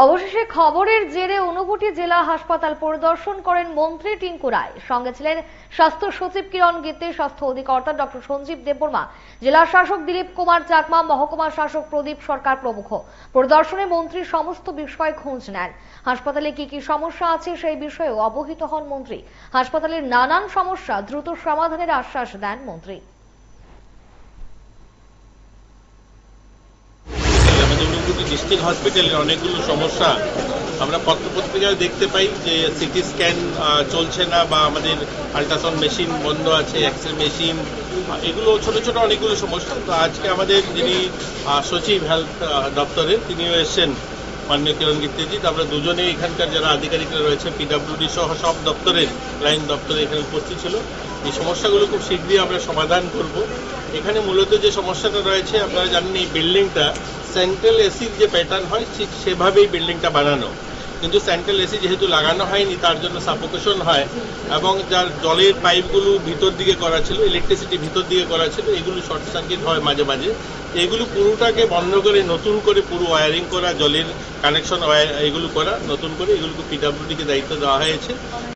অবশেষে খবরের জেরে ঊনকোটি জেলা হাসপাতাল পরিদর্শন করেন মন্ত্রী টিঙ্কু রায়। সঙ্গে ছিলেন স্বাস্থ্য সচিব কিরণ গীতে, স্বাস্থ্য অধিকর্তা ডক্টর সঞ্জীব দেববর্মা, জেলা শাসক দিলীপ কুমার চাকমা, মহকুমা শাসক প্রদীপ সরকার প্রমুখ। পরিদর্শনে মন্ত্রী সমস্ত বিষয় খোঁজ নেন। হাসপাতালে কি কি সমস্যা আছে সেই বিষয়েও অবহিত হন মন্ত্রী। হাসপাতালের নানান সমস্যা দ্রুত সমাধানের আশ্বাস দেন মন্ত্রী। ডিস্ট্রিক্ট হসপিটালের অনেকগুলো সমস্যা আমরা পত্রপত্রিকায় দেখতে পাই যে সিটি স্ক্যান চলছে না, বা আমাদের আল্ট্রাসাউন্ড মেশিন বন্ধ আছে, এক্সরে মেশিন, এগুলো ছোট ছোট অনেকগুলো সমস্যা। তো আজকে আমাদের যিনি সচিব হেলথ দপ্তরের, তিনিও এসেছেন, মাননীয় কিরণ গীতেজি। তো আমরা দুজনেই এখানকার যারা আধিকারিকরা রয়েছে, পিডব্লিউডি সহ সব দপ্তরের লাইন দপ্তরে এখানে উপস্থিত ছিল। এই সমস্যাগুলো খুব শীঘ্রই আমরা সমাধান করব। এখানে মূলত যে সমস্যাটা রয়েছে, আপনারা জানেন এই বিল্ডিংটা সেন্ট্রাল এসির যে প্যাটার্ন হয় ঠিক সেভাবেই বিল্ডিংটা বানানো, কিন্তু সেন্ট্রাল এসি যেহেতু লাগানো হয়নি তার জন্য সাফোকেশন হয়, এবং যার জলের পাইপগুলো ভিতর দিকে করা ছিল, ইলেকট্রিসিটি ভিতর দিকে করা ছিল, এগুলো শর্ট সার্কিট হয় মাঝে মাঝে। এগুলো পুরোটাকে বন্ধ করে নতুন করে পুরো ওয়ারিং করা, জলের কানেকশন এগুলো করা নতুন করে, এগুলোকে পিডব্লিউডিকে দায়িত্ব দেওয়া হয়েছে।